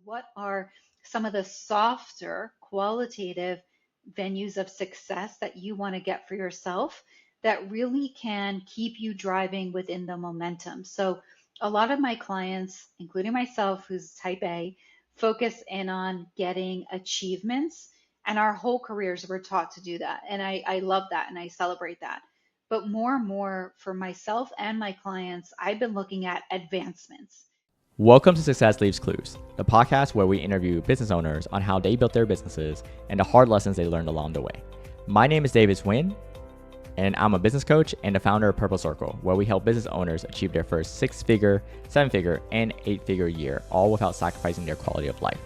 what are some of the softer, qualitative venues of success that you want to get for yourself that really can keep you driving within the momentum? So, a lot of my clients, including myself, who's type A, focus in on getting achievements. And our whole careers we're taught to do that. And I love that and I celebrate that. But more and more for myself and my clients, I've been looking at advancements. Welcome to Success Leaves Clues, the podcast where we interview business owners on how they built their businesses and the hard lessons they learned along the way. My name is David Swin, and I'm a business coach and the founder of Purple Circle, where we help business owners achieve their first 6-figure, 7-figure, and 8-figure year, all without sacrificing their quality of life.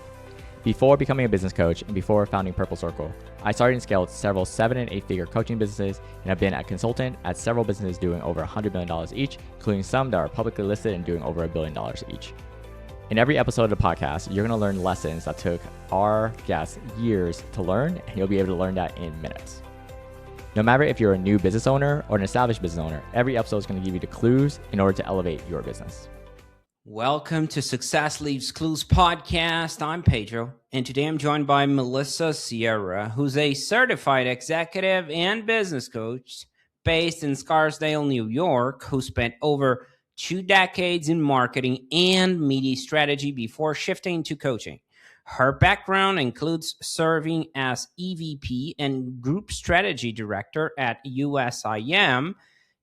Before becoming a business coach and before founding Purple Circle, I started and scaled several 7- and 8-figure coaching businesses and have been a consultant at several businesses doing over $100 million each, including some that are publicly listed and doing over $1 billion each. In every episode of the podcast, you're going to learn lessons that took our guests years to learn, and you'll be able to learn that in minutes. No matter if you're a new business owner or an established business owner, every episode is going to give you the clues in order to elevate your business. Welcome to Success Leaves Clues podcast. I'm Pedro, and today I'm joined by Melissa Sierra, who's a certified executive and business coach based in Scarsdale, New York, who spent over 2 decades in marketing and media strategy before shifting to coaching. Her background includes serving as EVP and Group Strategy Director at USIM,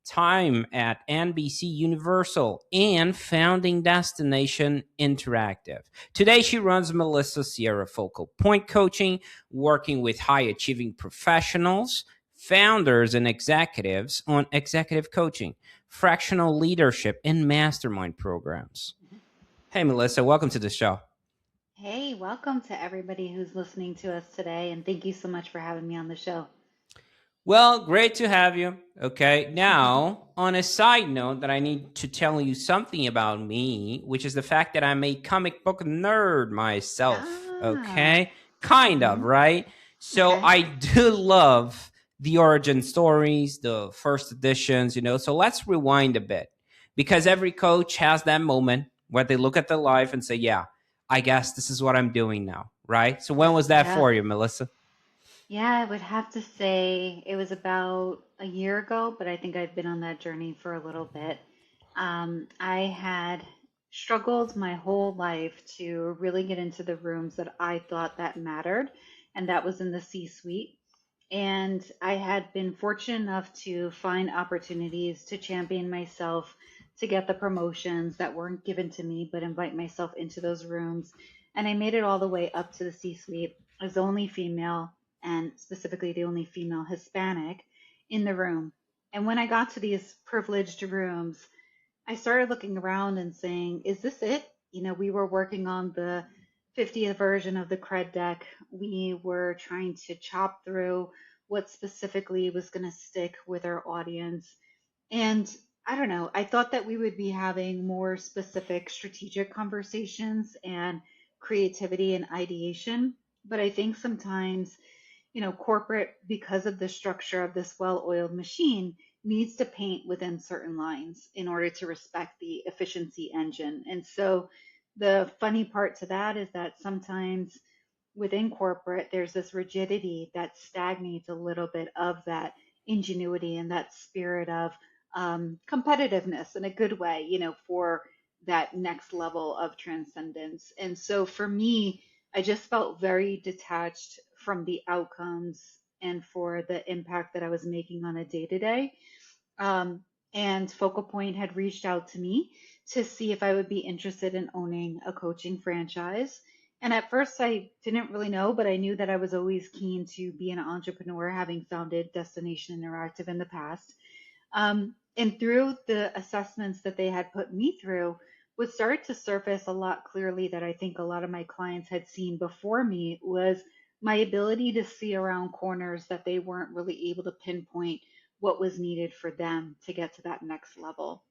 time at NBC Universal, and founding Destination Interactive. Today, she runs Melissa Sierra Focal Point Coaching, working with high-achieving professionals, founders, and executives on executive coaching, fractional leadership, and mastermind programs. Hey, Melissa, welcome to the show. Hey, welcome to everybody who's listening to us today. And thank you so much for having me on the show. Well, great to have you. Okay, now, on a side note that I need to tell you something about me, which is the fact that I'm a comic book nerd myself. Okay, kind of, right? So Okay. I do love the origin stories, the first editions, so let's rewind a bit, because every coach has that moment where they look at their life and say, yeah, I guess this is what I'm doing now, right? So when was that Yeah. for you, Melissa? Yeah, I would have to say it was about a year ago, but I think I've been on that journey for a little bit. I had struggled my whole life to really get into the rooms that I thought that mattered, and that was in the C-suite. And I had been fortunate enough to find opportunities to champion myself, to get the promotions that weren't given to me, but invite myself into those rooms. And I made it all the way up to the C-suite as the only female, and specifically the only female Hispanic in the room. And when I got to these privileged rooms, I started looking around and saying, is this it? We were working on the 50th version of the cred deck. We were trying to chop through what specifically was going to stick with our audience. And I don't know, I thought that we would be having more specific strategic conversations and creativity and ideation. But I think sometimes corporate, because of the structure of this well-oiled machine, needs to paint within certain lines in order to respect the efficiency engine. And so the funny part to that is that sometimes within corporate, there's this rigidity that stagnates a little bit of that ingenuity and that spirit of competitiveness in a good way, for that next level of transcendence. And so for me, I just felt very detached from the outcomes and for the impact that I was making on a day to day. And Focal Point had reached out to me to see if I would be interested in owning a coaching franchise. And at first, I didn't really know, but I knew that I was always keen to be an entrepreneur, having founded Destination Interactive in the past. And through the assessments that they had put me through, what started to surface a lot clearly that I think a lot of my clients had seen before me was my ability to see around corners that they weren't really able to pinpoint what was needed for them to get to that next level.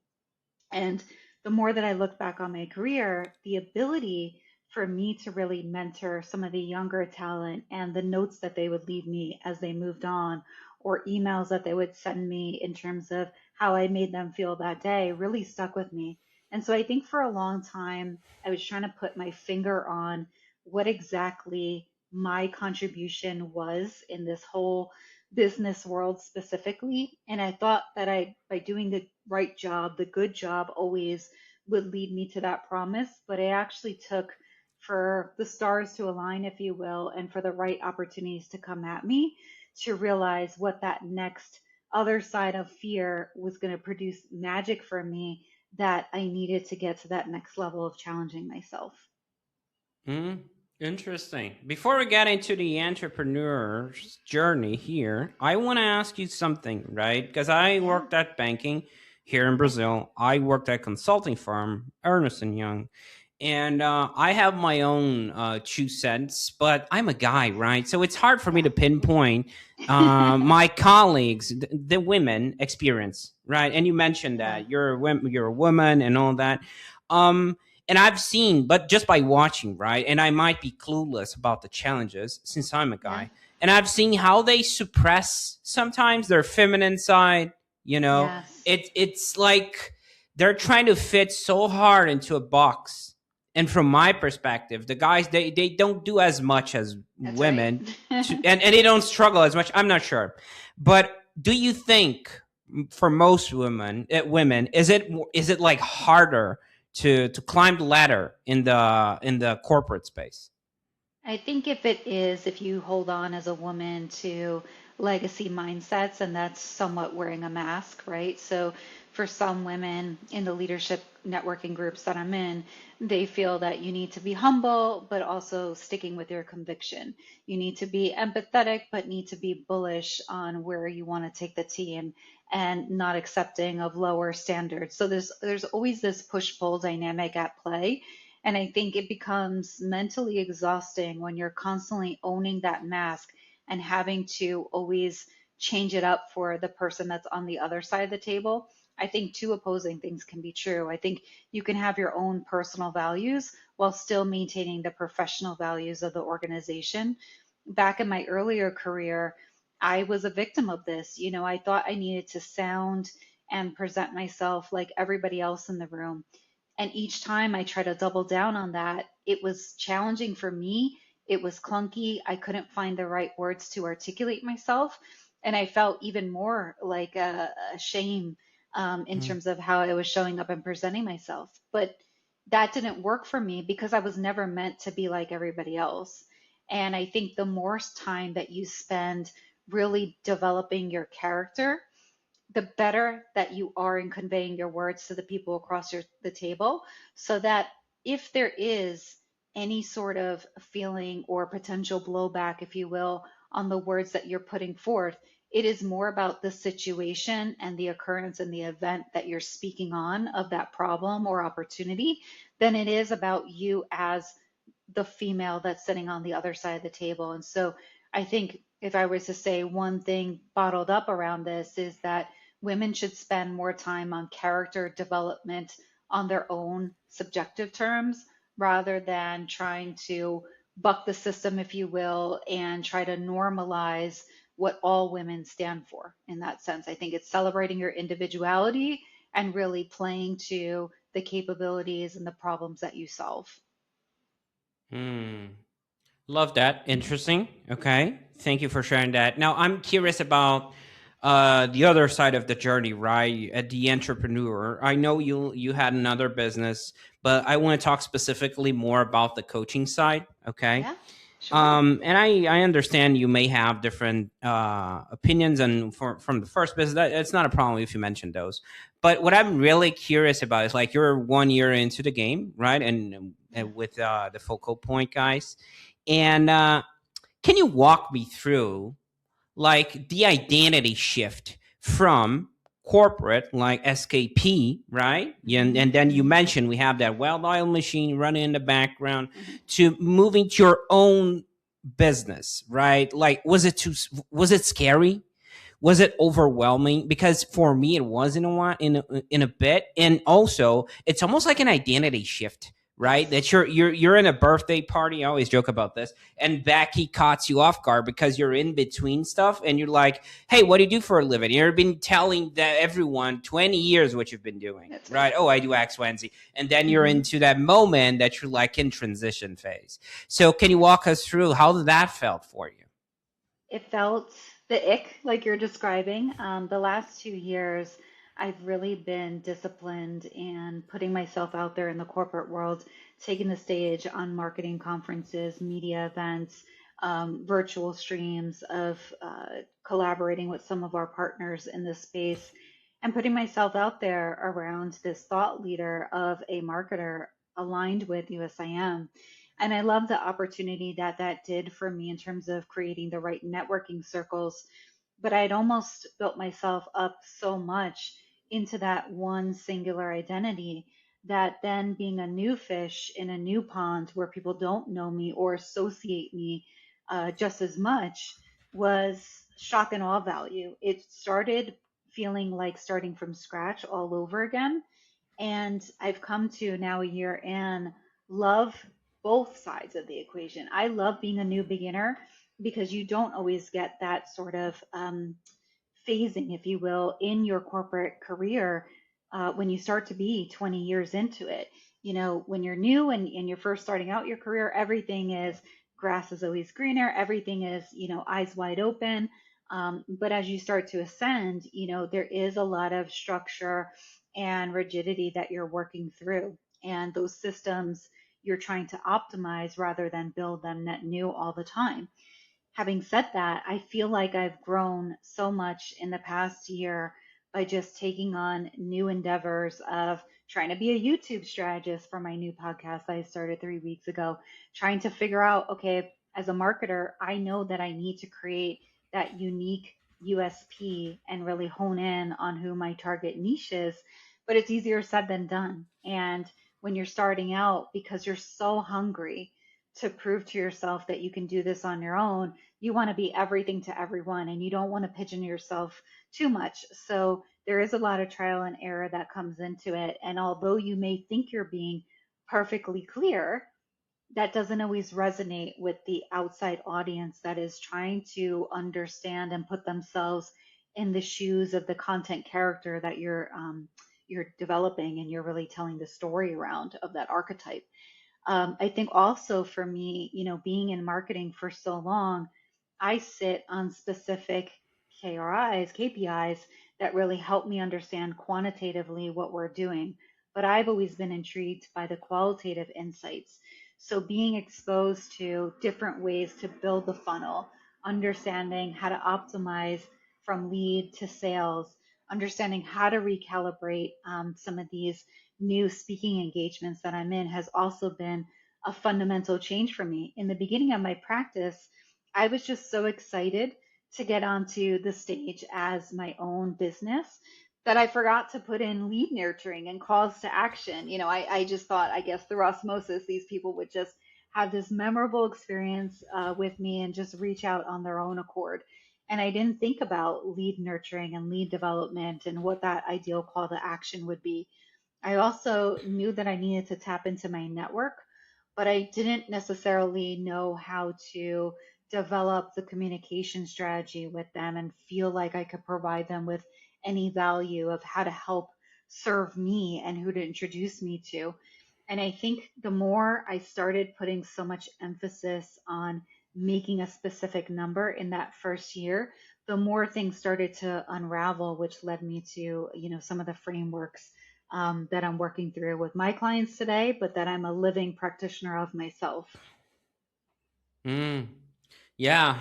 And the more that I look back on my career, the ability for me to really mentor some of the younger talent and the notes that they would leave me as they moved on, or emails that they would send me in terms of how I made them feel that day, really stuck with me. And so I think for a long time, I was trying to put my finger on what exactly my contribution was in this whole business world specifically. And I thought that by doing the right job, the good job always would lead me to that promise. But it actually took for the stars to align, if you will, and for the right opportunities to come at me to realize what that next other side of fear was going to produce magic for me that I needed to get to that next level of challenging myself. Hmm. Interesting. Before we get into the entrepreneur's journey here, I want to ask you something, right? Because I Yeah. worked at banking here in Brazil. I worked at consulting firm Ernest and Young, and I have my own 2 cents. But I'm a guy, right? So it's hard for me to pinpoint Yeah. my colleagues, the women experience, right? And you mentioned Yeah. that you're a woman and all that. Um, and I've seen, but just by watching, right? And I might be clueless about the challenges since I'm a Yeah. guy. And I've seen how they suppress sometimes their feminine side. You know, Yes. it's like they're trying to fit so hard into a box. And from my perspective, the guys they don't do as much as That's right. women, and they don't struggle as much. I'm not sure, but do you think for most women is it like harder to climb the ladder in the corporate space? I think if you hold on as a woman to legacy mindsets, and that's somewhat wearing a mask, right? So for some women in the leadership networking groups that I'm in, they feel that you need to be humble, but also sticking with your conviction. You need to be empathetic, but need to be bullish on where you want to take the team and not accepting of lower standards. So there's always this push-pull dynamic at play, and I think it becomes mentally exhausting when you're constantly owning that mask and having to always change it up for the person that's on the other side of the table. I think two opposing things can be true. I think you can have your own personal values while still maintaining the professional values of the organization. Back in my earlier career, I was a victim of this. I thought I needed to sound and present myself like everybody else in the room. And each time I try to double down on that, it was challenging for me. It was clunky. I couldn't find the right words to articulate myself. And I felt even more like a shame in Mm. terms of how I was showing up and presenting myself. But that didn't work for me because I was never meant to be like everybody else. And I think the more time that you spend really developing your character, the better that you are in conveying your words to the people across the table, so that if there is any sort of feeling or potential blowback, if you will, on the words that you're putting forth, it is more about the situation and the occurrence and the event that you're speaking on of that problem or opportunity than it is about you as the female that's sitting on the other side of the table. And so I think if I was to say one thing bottled up around this is that women should spend more time on character development on their own subjective terms rather than trying to buck the system, if you will, and try to normalize what all women stand for in that sense. I think it's celebrating your individuality and really playing to the capabilities and the problems that you solve. Hmm. Love that. Interesting. Okay. Thank you for sharing that. Now, I'm curious about the other side of the journey, right? At the entrepreneur. I know you had another business, but I want to talk specifically more about the coaching side. Okay. Yeah, sure. And I understand you may have different opinions and from the first business. It's not a problem if you mention those. But what I'm really curious about is like you're 1 year into the game, right? And with the focal point guys, and can you walk me through like the identity shift from corporate like SKP, right? And then you mentioned we have that well-oiled machine running in the background Mhm. to moving to your own business, right? Like was it scary? Was it overwhelming? Because for me it was in a while, in a bit, and also it's almost like an identity shift, right? That you're in a birthday party. I always joke about this, and Becky caught you off guard because you're in between stuff, and you're like, "Hey, what do you do for a living?" You've been telling that everyone 20 years what you've been doing, That's right. right? Oh, I do X, Y, and Z, and then you're Hmm. into that moment that you're like in transition phase. So, can you walk us through how that felt for you? It felt the ick, like you're describing. The last 2 years, I've really been disciplined and putting myself out there in the corporate world, taking the stage on marketing conferences, media events, virtual streams of collaborating with some of our partners in this space, and putting myself out there around this thought leader of a marketer aligned with USIM. And I love the opportunity that that did for me in terms of creating the right networking circles. But I'd almost built myself up so much into that one singular identity that then being a new fish in a new pond where people don't know me or associate me just as much was shock and awe value. It started feeling like starting from scratch all over again. And I've come to now a year in love both sides of the equation. I love being a new beginner because you don't always get that sort of phasing, if you will, in your corporate career when you start to be 20 years into it. You know, when you're new and you're first starting out your career, everything is grass is always greener, everything is, eyes wide open. But as you start to ascend, there is a lot of structure and rigidity that you're working through. And those systems you're trying to optimize rather than build them net new all the time. Having said that, I feel like I've grown so much in the past year by just taking on new endeavors of trying to be a YouTube strategist for my new podcast that I started 3 weeks ago, trying to figure out, okay, as a marketer, I know that I need to create that unique USP and really hone in on who my target niche is, but it's easier said than done. And when you're starting out, because you're so hungry to prove to yourself that you can do this on your own, you want to be everything to everyone and you don't want to pigeon yourself too much. So there is a lot of trial and error that comes into it. And although you may think you're being perfectly clear, that doesn't always resonate with the outside audience that is trying to understand and put themselves in the shoes of the content character that you're developing and you're really telling the story around of that archetype. I think also for me, being in marketing for so long, I sit on specific KPIs that really help me understand quantitatively what we're doing. But I've always been intrigued by the qualitative insights. So being exposed to different ways to build the funnel, understanding how to optimize from lead to sales, understanding how to recalibrate some of these new speaking engagements that I'm in has also been a fundamental change for me. In the beginning of my practice, I was just so excited to get onto the stage as my own business that I forgot to put in lead nurturing and calls to action. I just thought, I guess, through osmosis, these people would just have this memorable experience with me and just reach out on their own accord. And I didn't think about lead nurturing and lead development and what that ideal call to action would be. I also knew that I needed to tap into my network, but I didn't necessarily know how to develop the communication strategy with them and feel like I could provide them with any value of how to help serve me and who to introduce me to. And I think the more I started putting so much emphasis on making a specific number in that first year, the more things started to unravel, which led me to, some of the frameworks that I'm working through with my clients today, but that I'm a living practitioner of myself. Mm, yeah.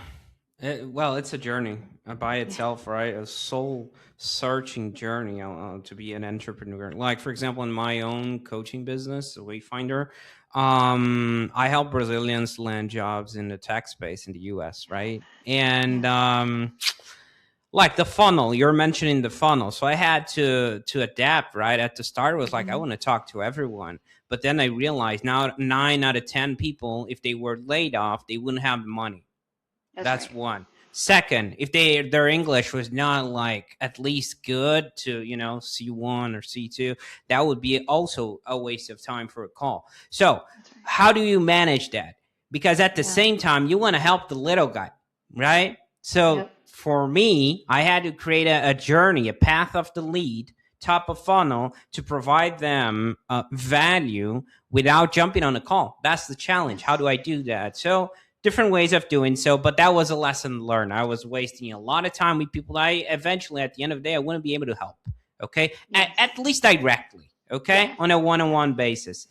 Well, it's a journey by Yeah. itself, right? A soul searching journey to be an entrepreneur. Like, for example, in my own coaching business, Wayfinder, I help Brazilians land jobs in the tech space in the US, right? Yeah. And like the funnel, you're mentioning the funnel. So I had to adapt, right? At the start, it was like, I Hmm. want to talk to everyone. But then I realized now 9 out of 10 people, if they were laid off, they wouldn't have the money. That's That's right. one. Second, if their English was not like at least good to, C1 or C2, that would be also a waste of time for a call. So That's right. how do you manage that? Because at the Yeah. same time, you want to help the little guy, right? So Yep. for me, I had to create a journey, a path of the lead, top of funnel, to provide them value without jumping on a call. That's the challenge. How Yes. do I do that? So different ways of doing so, but that was a lesson learned. I was wasting a lot of time with people that I eventually, at the end of the day, I wouldn't be able to help. Okay. At Yes. least directly. Okay. Yes. On a one-on-one basis.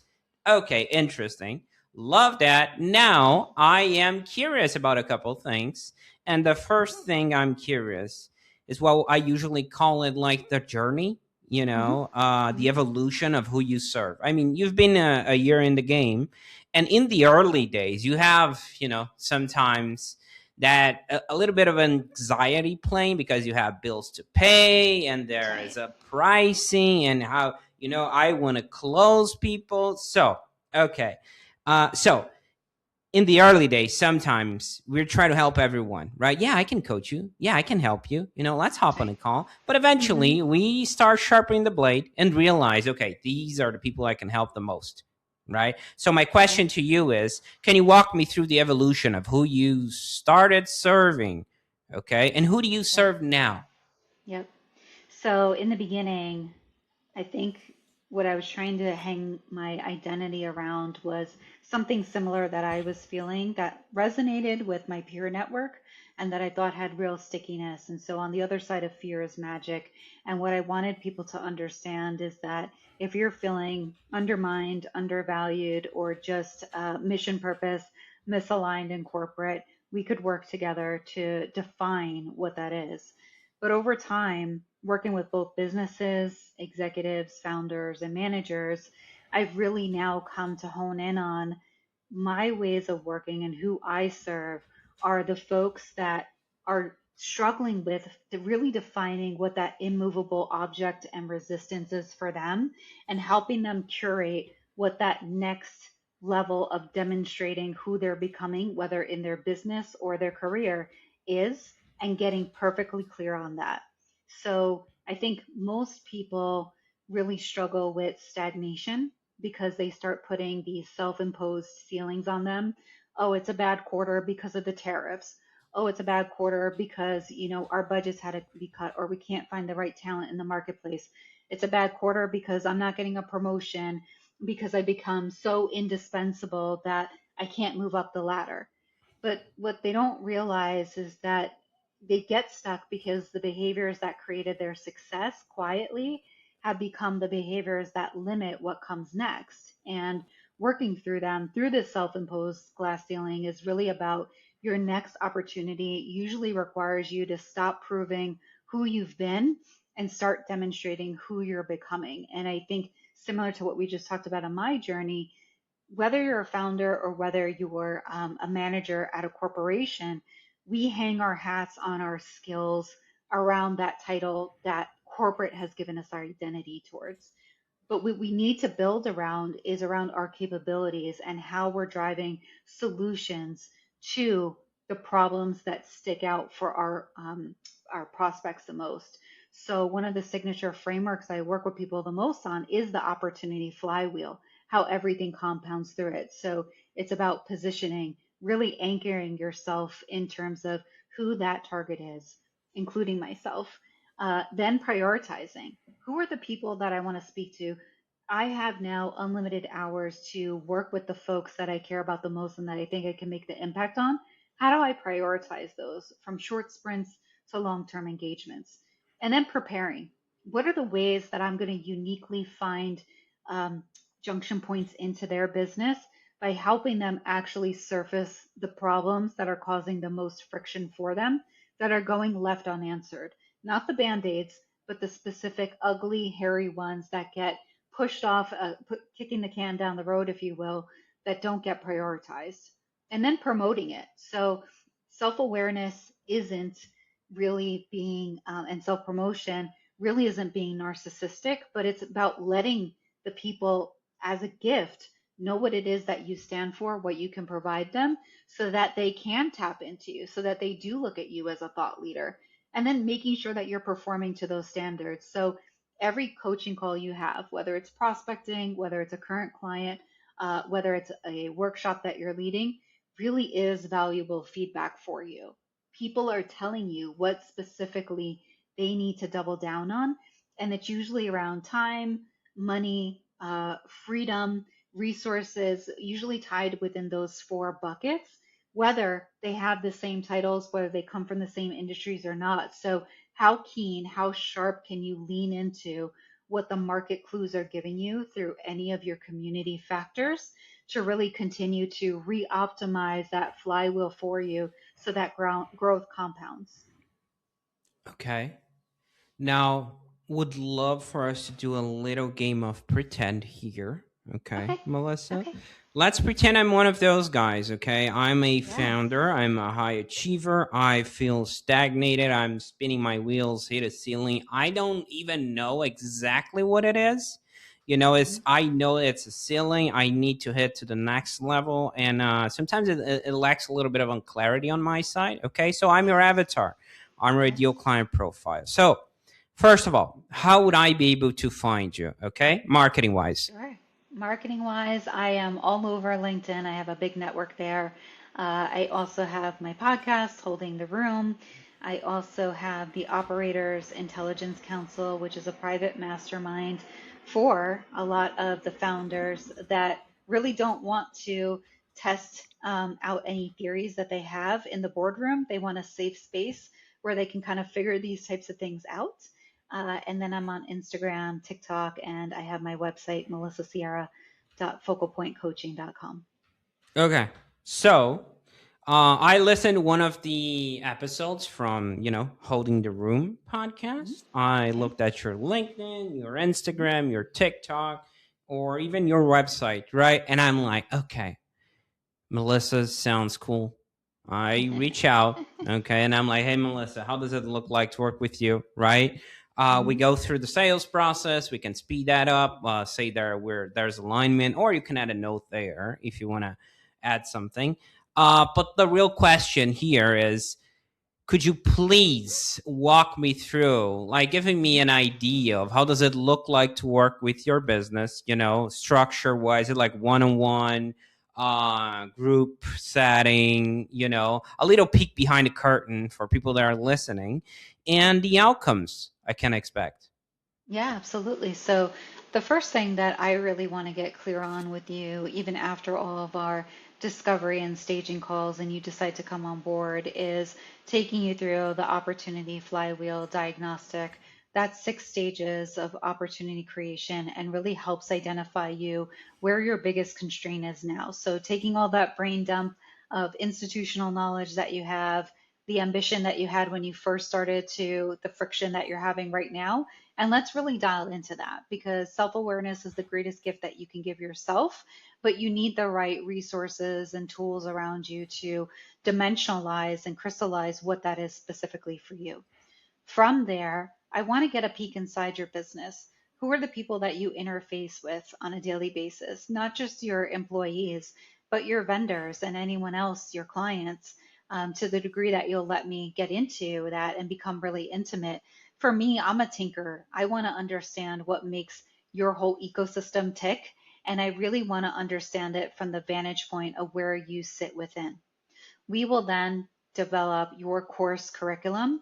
Okay. Interesting. Love that. Now I am curious about a couple things. And the first thing I'm curious is what I usually call it, like the journey, Hmm. the Hmm. evolution of who you serve. I mean, you've been a year in the game, and in the early days, you have, sometimes that a little bit of anxiety playing because you have bills to pay and That's there is right. a pricing and how, I want to close people. So, okay. So in the early days, sometimes we're trying to help everyone, right? Yeah, I can coach you. Yeah, I can help you. Let's That's hop on right. a call. But Hmm. eventually, we start sharpening the blade and realize, okay, these are the people I can help the most, right? So, my Yep. question to you is, can you walk me through the evolution of who you started serving, okay? And who do you Yep. serve now? Yep. So in the beginning, I think what I was trying to hang my identity around was something similar that I was feeling that resonated with my peer network and that I thought had real stickiness. And so on the other side of fear is magic. And what I wanted people to understand is that if you're feeling undermined, undervalued, or just mission purpose, misaligned in corporate, we could work together to define what that is. But over time, working with both businesses, executives, founders, and managers, I've really now come to hone in on my ways of working and who I serve are the folks that are struggling with really defining what that immovable object and resistance is for them and helping them curate what that next level of demonstrating who they're becoming, whether in their business or their career, is, and getting perfectly clear on that. So I think most people really struggle with stagnation because they start putting these self-imposed ceilings on them. Oh, it's a bad quarter because of the tariffs. Oh, it's a bad quarter because, our budgets had to be cut or we can't find the right talent in the marketplace. It's a bad quarter because I'm not getting a promotion because I become so indispensable that I can't move up the ladder. But what they don't realize is that they get stuck because the behaviors that created their success quietly have become the behaviors that limit what comes next. And working through them through this self imposed glass ceiling is really about your next opportunity, usually requires you to stop proving who you've been and start demonstrating who you're becoming. And I think similar to what we just talked about on my journey, whether you're a founder or whether you're a manager at a corporation, we hang our hats on our skills around that title that corporate has given us our identity towards. But what we need to build around is around our capabilities and how we're driving solutions to the problems that stick out for our prospects the most. So one of the signature frameworks I work with people the most on is the opportunity flywheel, how everything compounds through it. So it's about positioning, really anchoring yourself in terms of who that target is, including myself. Then prioritizing who are the people that I want to speak to. I have now unlimited hours to work with the folks that I care about the most and that I think I can make the impact on. How do I prioritize those from short sprints to long term engagements? And then preparing. What are the ways that I'm going to uniquely find um, junction points into their business by helping them actually surface the problems that are causing the most friction for them that are going left unanswered? Not the band aids, but the specific, ugly, hairy ones that get pushed off, kicking the can down the road, if you will, that don't get prioritized. And then promoting it. So self awareness isn't really being, and self promotion really isn't being narcissistic, but it's about letting the people as a gift know what it is that you stand for, what you can provide them, so that they can tap into you, so that they do look at you as a thought leader. And then making sure that you're performing to those standards. So every coaching call you have, whether it's prospecting, whether it's a current client, whether it's a workshop that you're leading, really is valuable feedback for you. People are telling you what specifically they need to double down on, and it's usually around time, money, freedom, resources, usually tied within those four buckets, whether they have the same titles, whether they come from the same industries or not. So, how keen, how sharp can you lean into what the market clues are giving you through any of your community factors to really continue to re optimize that flywheel for you so that growth compounds? Okay. Now, would love for us to do a little game of pretend here. Okay, Okay. Melissa? Okay. Let's pretend I'm one of those guys, okay? I'm a Yes. founder, I'm a high achiever, I feel stagnated, I'm spinning my wheels, hit a ceiling. I don't even know exactly what it is. You know, it's Mhm. I know it's a ceiling. I need to hit to the next level, and sometimes it lacks a little bit of clarity on my side. Okay, so I'm your Yes. avatar. I'm your Yes. ideal client profile. So first of all, how would I be able to find you? Okay, marketing wise. Sure. Marketing wise, I am all over LinkedIn. I have a big network there. I also have my podcast, Holding the Room. I also have the Operators Intelligence Council, which is a private mastermind for a lot of the founders that really don't want to test out any theories that they have in the boardroom. They want a safe space where they can kind of figure these types of things out. And then I'm on Instagram, TikTok, and I have my website, melissasierra.focalpointcoaching.com. Okay. So, I listened to one of the episodes from, Holding the Room Mm-hmm. podcast. I Okay. looked at your LinkedIn, your Mm-hmm. Instagram, your TikTok, or even your website, right? And I'm like, okay, Melissa sounds cool. I reach out, okay, and I'm like, hey, Melissa, how does it look like to work with you, right? We Mm-hmm. go through the sales process. We can speed that up. Say where there's alignment, or you can add a note there if you want to add something. But the real question here is, could you please walk me through, like giving me an idea of how does it look like to work with your business, structure wise? Is it like one-on-one, group setting, a little peek behind the curtain for people that are listening, and the outcomes I can expect? Yeah, absolutely. So, the first thing that I really want to get clear on with you, even after all of our discovery and staging calls, and you decide to come on board, is taking you through the opportunity flywheel diagnostic. That's 6 stages of opportunity creation and really helps identify you where your biggest constraint is now. So, taking all that brain dump of institutional knowledge that you have, the ambition that you had when you first started, to the friction that you're having right now, and let's really dial into that, because self awareness is the greatest gift that you can give yourself, but you need the right resources and tools around you to dimensionalize and crystallize what that is specifically for you. From there, I want to get a peek inside your business. Who are the people that you interface with on a daily basis? Not just your employees, but your vendors and anyone else, your clients, to the degree that you'll let me get into that and become really intimate. For me, I'm a tinker. I want to understand what makes your whole ecosystem tick. And I really want to understand it from the vantage point of where you sit within. We will then develop your course curriculum,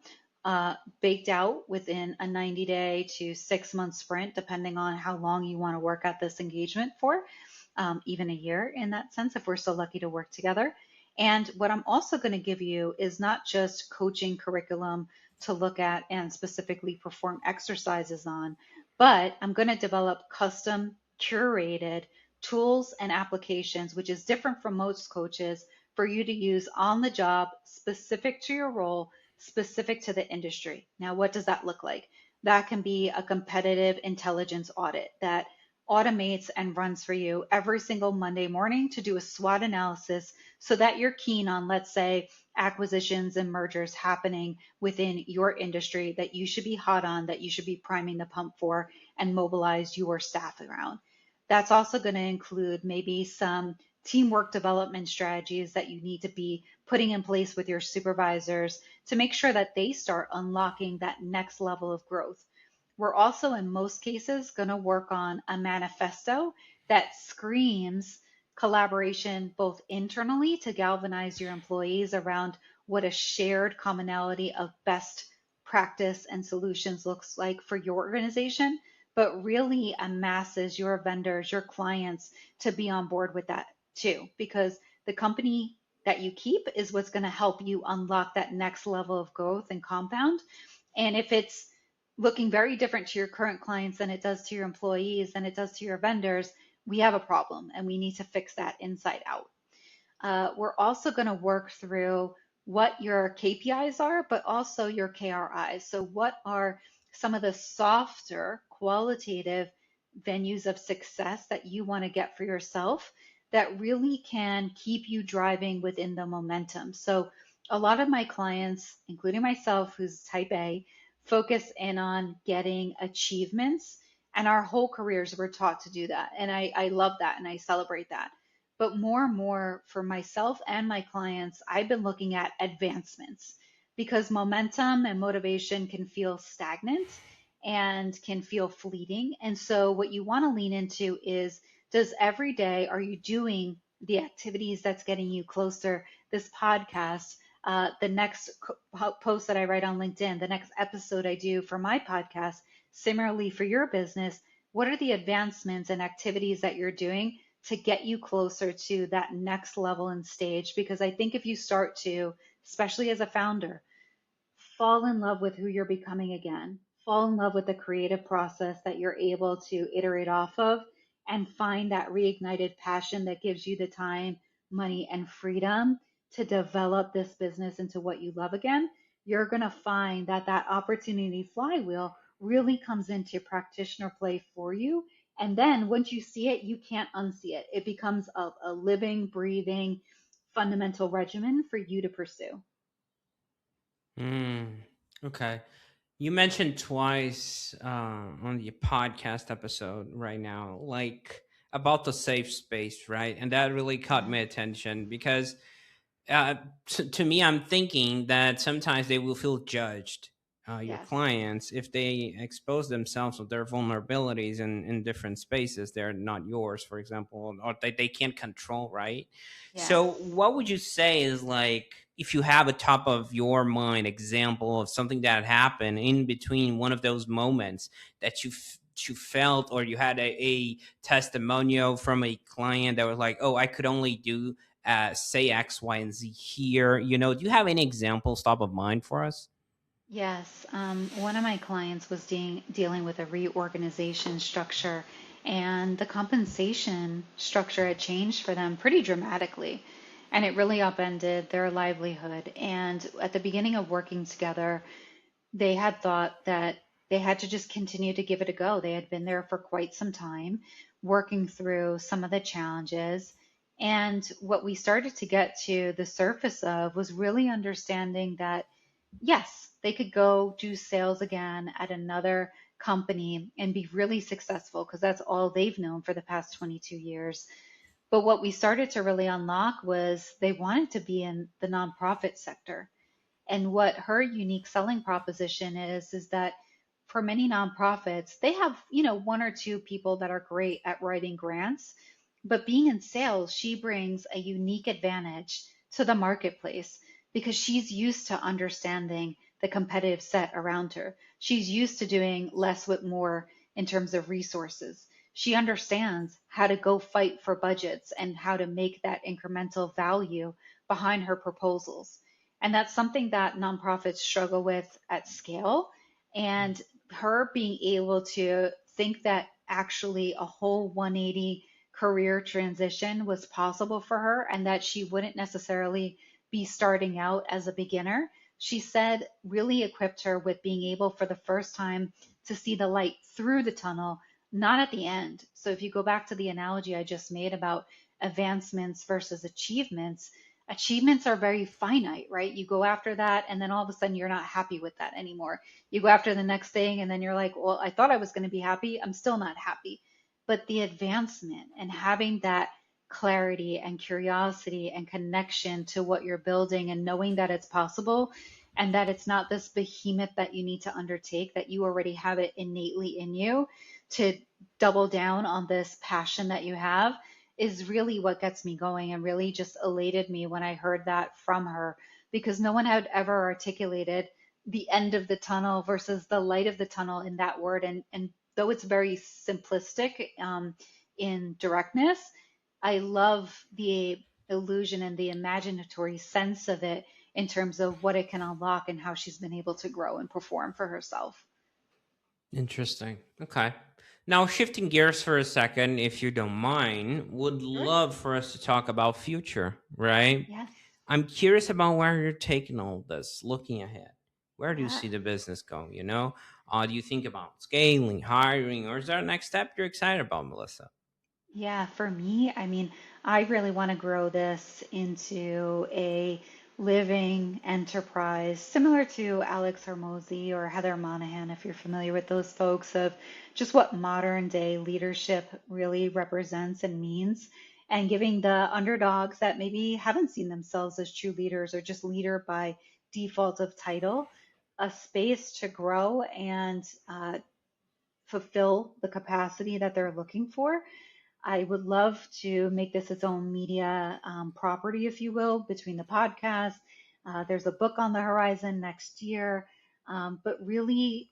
baked out within a 90-day to 6 month sprint, depending on how long you want to work at this engagement for, even a year in that sense, if we're so lucky to work together. And what I'm also going to give you is not just coaching curriculum to look at and specifically perform exercises on, but I'm going to develop custom curated tools and applications, which is different from most coaches, for you to use on the job, specific to your role, specific to the industry. Now, what does that look like? That can be a competitive intelligence audit that automates and runs for you every single Monday morning to do a SWOT analysis so that you're keen on, let's say, acquisitions and mergers happening within your industry that you should be hot on, that you should be priming the pump for and mobilize your staff around. That's also going to include maybe some teamwork development strategies that you need to be putting in place with your supervisors to make sure that they start unlocking that next level of growth. We're also, in most cases, going to work on a manifesto that screams collaboration both internally to galvanize your employees around what a shared commonality of best practice and solutions looks like for your organization, but really amasses your vendors, your clients to be on board with that too, because the company that you keep is what's going to help you unlock that next level of growth and compound. And if it's looking very different to your current clients than it does to your employees, than it does to your vendors, we have a problem and we need to fix that inside out. We're also going to work through what your KPIs are, but also your KRIs. So, what are some of the softer qualitative venues of success that you want to get for yourself that really can keep you driving within the momentum? So, a lot of my clients, including myself, who's type A, focus in on getting achievements. And our whole careers we're taught to do that. And I love that and I celebrate that. But more and more for myself and my clients, I've been looking at advancements because momentum and motivation can feel stagnant and can feel fleeting. And so, what you want to lean into is, does every day, are you doing the activities that's getting you closer? This podcast, the next post that I write on LinkedIn, the next episode I do for my podcast, similarly for your business, what are the advancements and activities that you're doing to get you closer to that next level and stage? Because I think if you start to, especially as a founder, fall in love with who you're becoming again, fall in love with the creative process that you're able to iterate off of, and find that reignited passion that gives you the time, money, and freedom to develop this business into what you love again, you're going to find that that opportunity flywheel really comes into practitioner play for you. And then once you see it, you can't unsee it. It becomes a living, breathing, fundamental regimen for you to pursue. Okay. You mentioned twice on the podcast episode right now, like about the safe space, right? And that really caught Yeah. my attention because uh, to me, I'm thinking that sometimes they will feel judged, your Yes. clients, if they expose themselves with their vulnerabilities in different spaces. They're not yours, for example, or they can't control, right? Yes. So, what would you say is like, if you have a top of your mind example of something that happened in between one of those moments that you felt, or you had a testimonial from a client that was like, oh, I could only do say X, Y, and Z here. Do you have any examples top of mind for us? Yes, one of my clients was dealing with a reorganization structure, and the compensation structure had changed for them pretty dramatically, and it really upended their livelihood. And at the beginning of working together, they had thought that they had to just continue to give it a go. They had been there for quite some time, working through some of the challenges. And what we started to get to the surface of was really understanding that yes, they could go do sales again at another company and be really successful because that's all they've known for the past 22 years. But what we started to really unlock was they wanted to be in the nonprofit sector. And what her unique selling proposition is that for many nonprofits, they have, one or two people that are great at writing grants, but being in sales, she brings a unique advantage to the marketplace because she's used to understanding the competitive set around her. She's used to doing less with more in terms of resources. She understands how to go fight for budgets and how to make that incremental value behind her proposals. And that's something that nonprofits struggle with at scale. And her being able to think that actually a whole 180 career transition was possible for her and that she wouldn't necessarily be starting out as a beginner, she said really equipped her with being able for the first time to see the light through the tunnel, not at the end. So if you go back to the analogy I just made about advancements versus achievements, achievements are very finite, right? You go after that, and then all of a sudden you're not happy with that anymore. You go after the next thing, and then you're like, well, I thought I was going to be happy. I'm still not happy. but the advancement and having that clarity and curiosity and connection to what you're building and knowing that it's possible and that it's not this behemoth that you need to undertake, that you already have it innately in you to double down on this passion that you have is really what gets me going and really just elated me when I heard that from her because no one had ever articulated the end of the tunnel versus the light of the tunnel in that word. And though it's very simplistic in directness, I love the illusion and the imaginatory sense of it in terms of what it can unlock and how she's been able to grow and perform for herself. Interesting. Okay. Now, shifting gears for a second, if you don't mind, would Sure. love for us to talk about future, right? Yes. I'm curious about where you're taking all this, looking ahead. Where do you Yeah. see the business going? Do you think about scaling, hiring, or is there a next step you're excited about, Melissa? Yeah, for me, I mean, I really want to grow this into a living enterprise similar to Alex Hormozy or Heather Monahan, if you're familiar with those folks, of just what modern day leadership really represents and means, and giving the underdogs that maybe haven't seen themselves as true leaders or just leader by default of title a space to grow and fulfill the capacity that they're looking for. I would love to make this its own media property, if you will, between the podcast. There's a book on the horizon next year, but really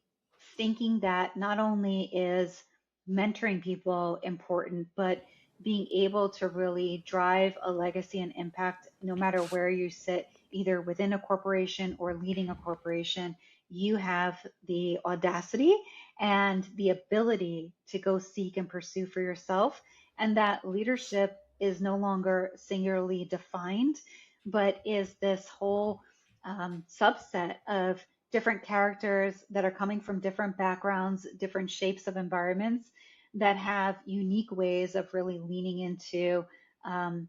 thinking that not only is mentoring people important, but being able to really drive a legacy and impact no matter where you sit, either within a corporation or leading a corporation, you have the audacity and the ability to go seek and pursue for yourself, and that leadership is no longer singularly defined, but is this whole subset of different characters that are coming from different backgrounds, different shapes of environments that have unique ways of really leaning into um,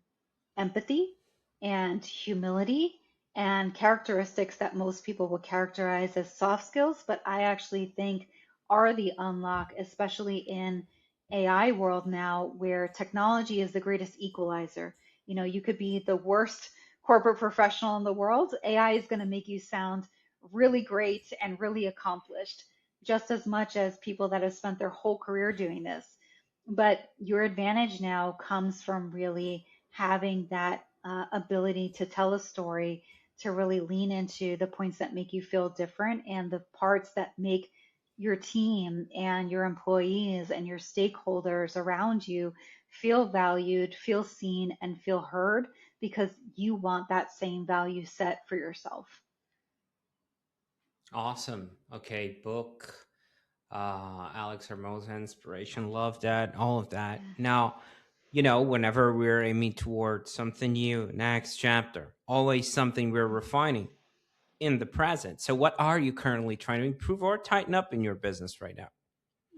empathy and humility and characteristics that most people would characterize as soft skills, but I actually think are the unlock, especially in AI world now where technology is the greatest equalizer. You know, you could be the worst corporate professional in the world. AI is going to make you sound really great and really accomplished, just as much as people that have spent their whole career doing this. But your advantage now comes from really having that ability to tell a story, to really lean into the points that make you feel different and the parts that make your team and your employees and your stakeholders around you feel valued, feel seen, and feel heard because you want that same value set for yourself. Awesome. Okay, book, Alex Hermosa inspiration, love that, all of that. Yeah. Now, whenever we're aiming towards something new, next chapter, always something we're refining in the present. So, what are you currently trying to improve or tighten up in your business right now?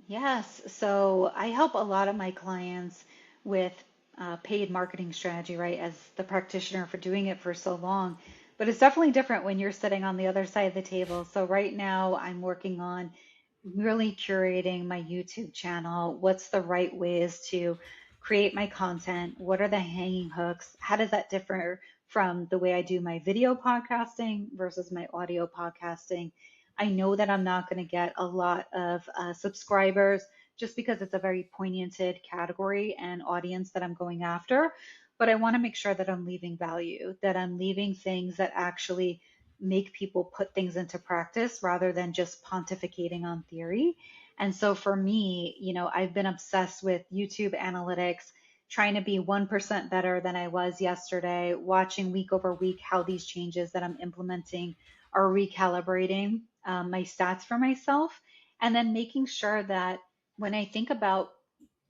Yes. So I help a lot of my clients with paid marketing strategy, right? As the practitioner for doing it for so long. But it's definitely different when you're sitting on the other side of the table. So right now I'm working on really curating my YouTube channel. What's the right ways to create my content? What are the hanging hooks? How does that differ from the way I do my video podcasting versus my audio podcasting? I know that I'm not going to get a lot of subscribers just because it's a very pointed category and audience that I'm going after. But I want to make sure that I'm leaving value, that I'm leaving things that actually make people put things into practice rather than just pontificating on theory. And so for me, you know, I've been obsessed with YouTube analytics, trying to be 1% better than I was yesterday, watching week over week how these changes that I'm implementing are recalibrating my stats for myself, and then making sure that when I think about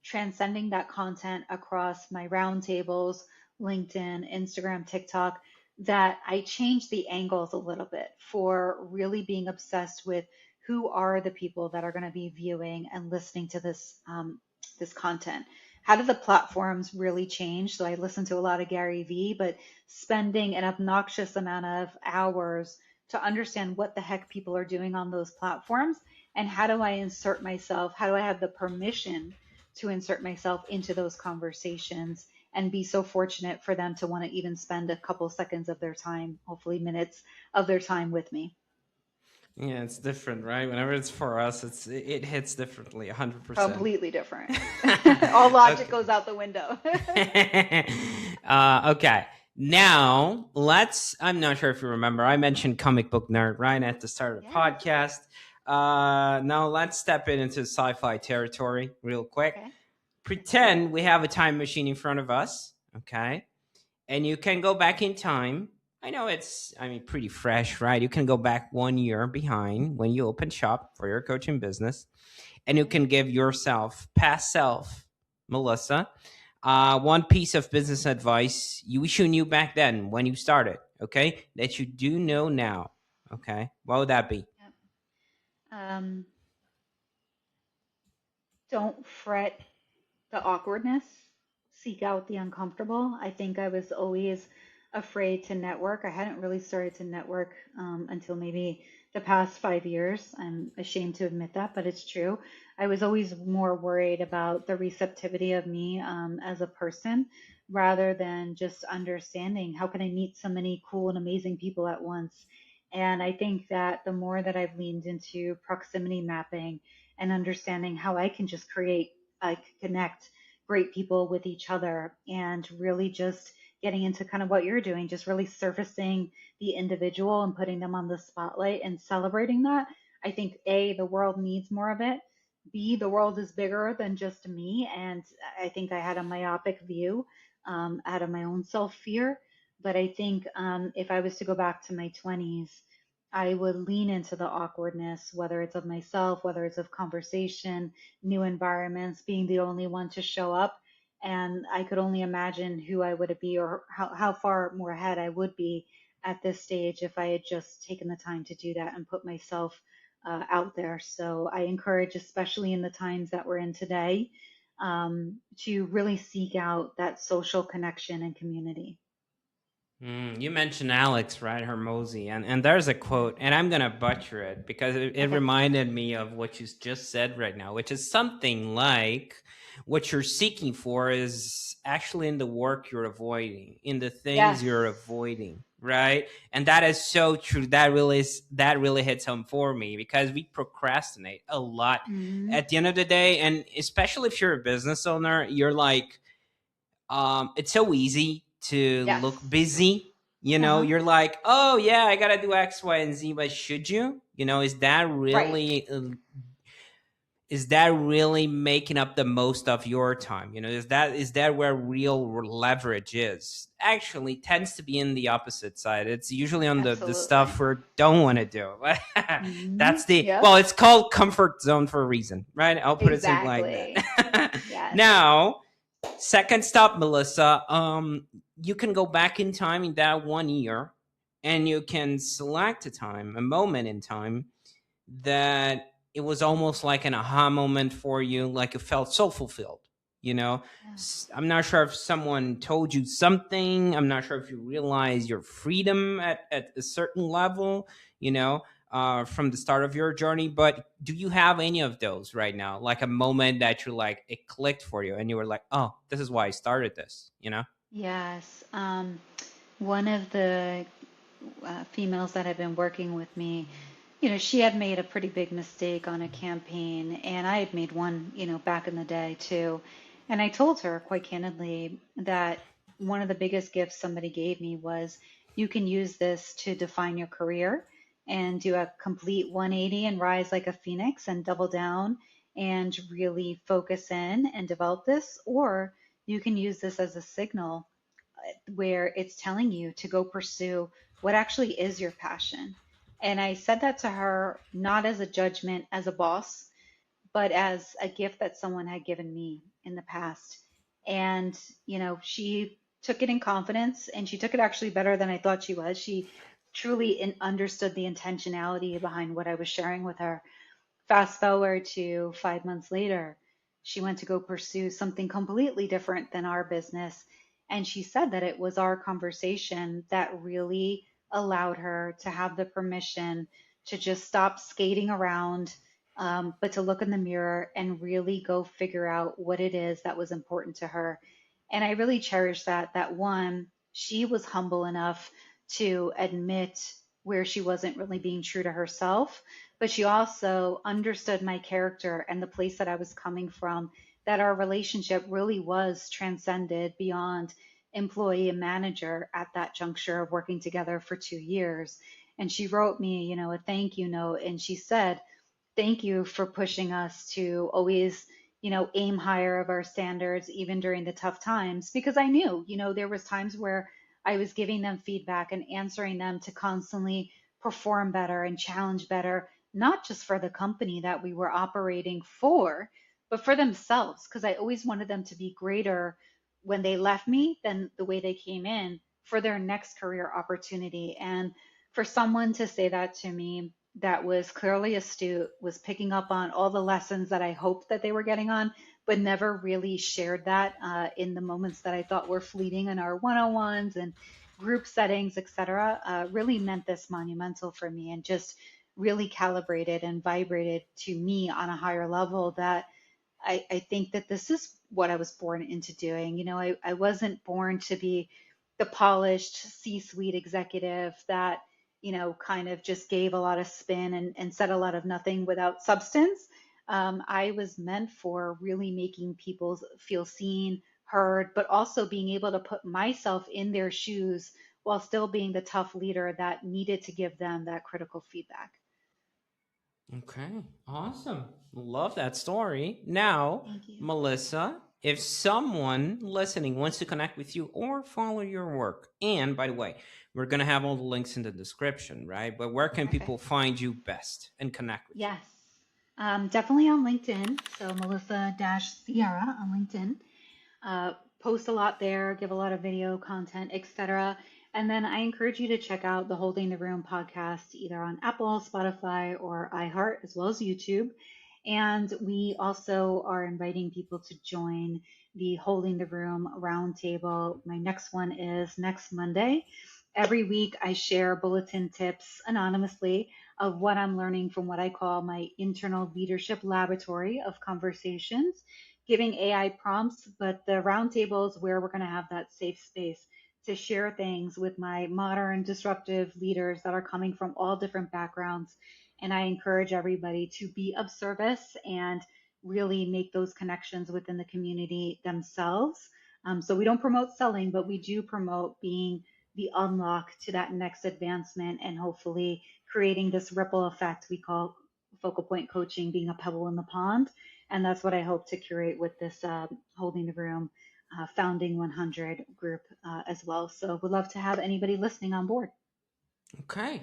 transcending that content across my roundtables, LinkedIn, Instagram, TikTok, that I change the angles a little bit for really being obsessed with who are the people that are going to be viewing and listening to this content. How do the platforms really change? So I listen to a lot of Gary Vee, but spending an obnoxious amount of hours to understand what the heck people are doing on those platforms and how do I insert myself? How do I have the permission to insert myself into those conversations and be so fortunate for them to want to even spend a couple seconds of their time, hopefully minutes of their time with me. Yeah, it's different, right? Whenever it's for us, it hits differently, 100%. Completely different. All logic Okay. goes out the window. Okay. Now, I'm not sure if you remember, I mentioned comic book nerd right at the start of the Yes. podcast. Now, let's step into sci-fi territory real quick. Okay. Pretend we have a time machine in front of us, okay? And you can go back in time. I know pretty fresh, right? You can go back 1 year behind when you open shop for your coaching business, and you can give yourself, past self, Melissa, one piece of business advice you wish you knew back then when you started, okay? That you do know now, okay? What would that be? Yep. Um, don't fret the awkwardness, seek out the uncomfortable. I think I was always afraid to network. I hadn't really started to network until maybe the past 5 years. I'm ashamed to admit that, but it's true. I was always more worried about the receptivity of me as a person rather than just understanding how can I meet so many cool and amazing people at once. And I think that the more that I've leaned into proximity mapping and understanding how I can just create, connect great people with each other and really just getting into kind of what you're doing, just really surfacing the individual and putting them on the spotlight and celebrating that. I think A, the world needs more of it. B, the world is bigger than just me. And I think I had a myopic view out of my own self fear. But I think if I was to go back to my 20s, I would lean into the awkwardness, whether it's of myself, whether it's of conversation, new environments, being the only one to show up. And I could only imagine who I would be or how far more ahead I would be at this stage if I had just taken the time to do that and put myself out there. So I encourage, especially in the times that we're in today, to really seek out that social connection and community. You mentioned Alex, right, Hermosi, and there's a quote, and I'm gonna butcher it because it Okay. reminded me of what you just said right now, which is something like, what you're seeking for is actually in the work you're avoiding, in the things Yes. you're avoiding, right? And that is so true. That really hits home for me because we procrastinate a lot Mm-hmm. at the end of the day, and especially if you're a business owner, you're like, it's so easy to Yes. look busy. Uh-huh. You're like, oh yeah, I gotta do X, Y, and Z, but should you? Right. Is that really making up the most of your time? Is that where real leverage is? Actually, tends to be in the opposite side. It's usually on the Absolutely. stuff we don't want to do. Mm-hmm. Well, Yep. it's called comfort zone for a reason, right? I'll put it simply like Exactly. that. Yes. Now, second stop, Melissa. You can go back in time in that 1 year, and you can select a moment in time that it was almost like an aha moment for you, like it felt so fulfilled. You know, Yeah. I'm not sure if someone told you something. I'm not sure if you realize your freedom at a certain level. You know, from the start of your journey. But do you have any of those right now? Like a moment that you're like, it clicked for you and you were like, oh, this is why I started this, you know? Yes. One of the females that have been working with me, she had made a pretty big mistake on a campaign, and I had made one, back in the day too. And I told her quite candidly that one of the biggest gifts somebody gave me was you can use this to define your career and do a complete 180 and rise like a phoenix and double down and really focus in and develop this, or you can use this as a signal where it's telling you to go pursue what actually is your passion. And I said that to her not as a judgment as a boss, but as a gift that someone had given me in the past. And, she took it in confidence and she took it actually better than I thought she was. She truly understood the intentionality behind what I was sharing with her. Fast forward to 5 months later, she went to go pursue something completely different than our business. And she said that it was our conversation that really allowed her to have the permission to just stop skating around but to look in the mirror and really go figure out what it is that was important to her. And I really cherish that, that one, she was humble enough to admit where she wasn't really being true to herself, but she also understood my character and the place that I was coming from, that our relationship really was transcended beyond employee and manager at that juncture of working together for 2 years. And she wrote me, a thank you note, and she said, thank you for pushing us to always, aim higher of our standards even during the tough times, because I knew, there was times where I was giving them feedback and answering them to constantly perform better and challenge better, not just for the company that we were operating for, but for themselves, because I always wanted them to be greater when they left me than the way they came in for their next career opportunity. And for someone to say that to me, that was clearly astute, was picking up on all the lessons that I hoped that they were getting on, but never really shared that in the moments that I thought were fleeting in our one-on-ones and group settings, etc., really meant this monumental for me, and just really calibrated and vibrated to me on a higher level, that I think that this is what I was born into doing. I wasn't born to be the polished C-suite executive that, kind of just gave a lot of spin and said a lot of nothing without substance. I was meant for really making people feel seen, heard, but also being able to put myself in their shoes while still being the tough leader that needed to give them that critical feedback. Okay, awesome. Love that story. Now, Thank you. Melissa, if someone listening wants to connect with you or follow your work, and by the way, we're going to have all the links in the description, right? But where can people Perfect. find you best and connect with you? Yes, definitely on LinkedIn. So Melissa Sierra on LinkedIn. Post a lot there, give a lot of video content, etc. And then I encourage you to check out the Holding the Room podcast either on Apple, Spotify, or iHeart, as well as YouTube. And we also are inviting people to join the Holding the Room roundtable. My next one is next Monday. Every week, I share bulletin tips anonymously of what I'm learning from what I call my internal leadership laboratory of conversations, giving AI prompts. But the roundtable is where we're going to have that safe space to share things with my modern disruptive leaders that are coming from all different backgrounds. And I encourage everybody to be of service and really make those connections within the community themselves. So we don't promote selling, but we do promote being the unlock to that next advancement, and hopefully creating this ripple effect we call focal point coaching, being a pebble in the pond. And that's what I hope to curate with this Holding the Room Founding 100 group as well. So would love to have anybody listening on board. Okay,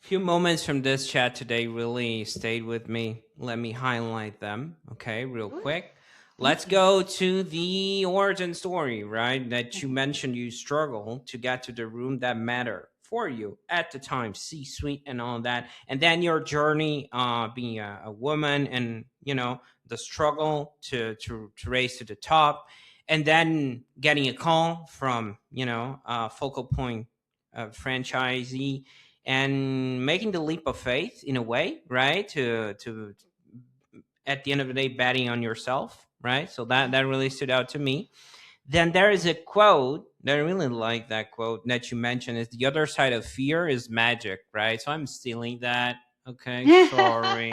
few moments from this chat today really stayed with me. Let me highlight them, okay, real Sure. quick. Let's Thank you. go to the origin story, right? That you Mhm. mentioned you struggle to get to the room that matter for you at the time, C-suite and all that. And then your journey being a woman, and the struggle to raise to the top, and then getting a call from focal point franchisee, and making the leap of faith in a way, right? To at the end of the day, betting on yourself, right? So that Yes. that really stood out to me. Then there is a quote that I really like, that quote that you mentioned, is the other side of fear is magic, right? So I'm stealing that. Okay, sorry.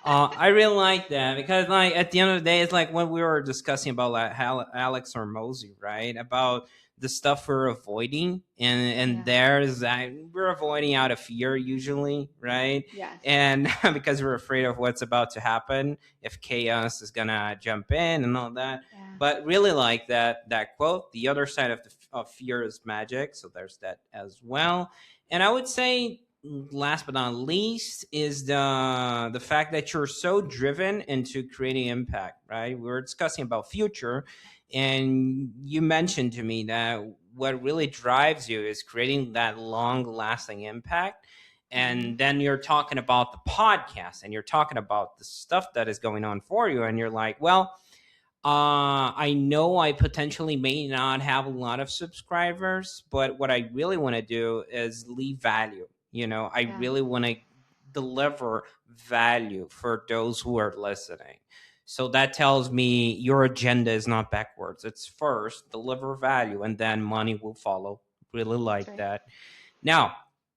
I really like that, because like at the end of the day, it's like when we were discussing about like Alex or Mosey, right? About the stuff we're avoiding, and Yeah. there's that we're avoiding out of fear usually, right? Yes. And because we're afraid of what's about to happen, if chaos is gonna jump in and all that. Yeah. But really like that quote. The other side of fear is magic. So there's that as well. And I would say, last but not least, is the fact that you're so driven into creating impact, right? We were discussing about future, and you mentioned to me that what really drives you is creating that long lasting impact. Hmm. And then you're talking about the podcast, and you're talking about the stuff that is going on for you, and you're like, well, I know I potentially may not have a lot of subscribers, but what I really want to do is leave value. I Yeah. really want to deliver value for those who are listening. So that tells me your agenda is not backwards. It's first deliver value and then money will follow. Really That's like right. that. Now,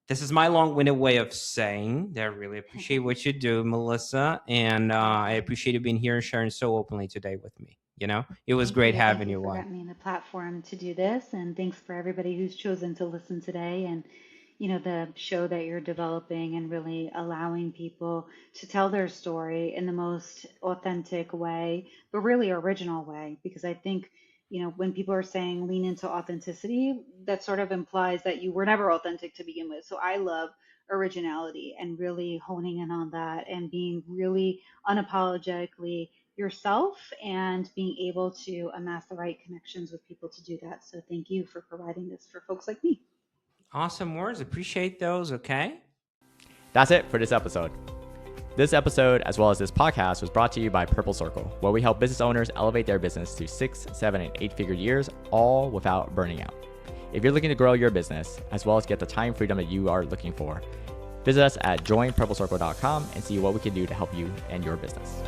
this is my long-winded way of saying that I really appreciate what you do, Melissa. And I appreciate you being here and sharing so openly today with me. It was Thank great you. Thank having you you for on. getting me the platform to do this. And thanks for everybody who's chosen to listen today and, the show that you're developing and really allowing people to tell their story in the most authentic way, but really original way. Because I think, when people are saying lean into authenticity, that sort of implies that you were never authentic to begin with. So I love originality and really honing in on that and being really unapologetically yourself and being able to amass the right connections with people to do that. So thank you for providing this for folks like me. Awesome words. Appreciate those. Okay. That's it for this episode. This episode, as well as this podcast, was brought to you by Purple Circle, where we help business owners elevate their business to 6, 7, and 8-figure years, all without burning out. If you're looking to grow your business, as well as get the time freedom that you are looking for, visit us at joinpurplecircle.com and see what we can do to help you and your business.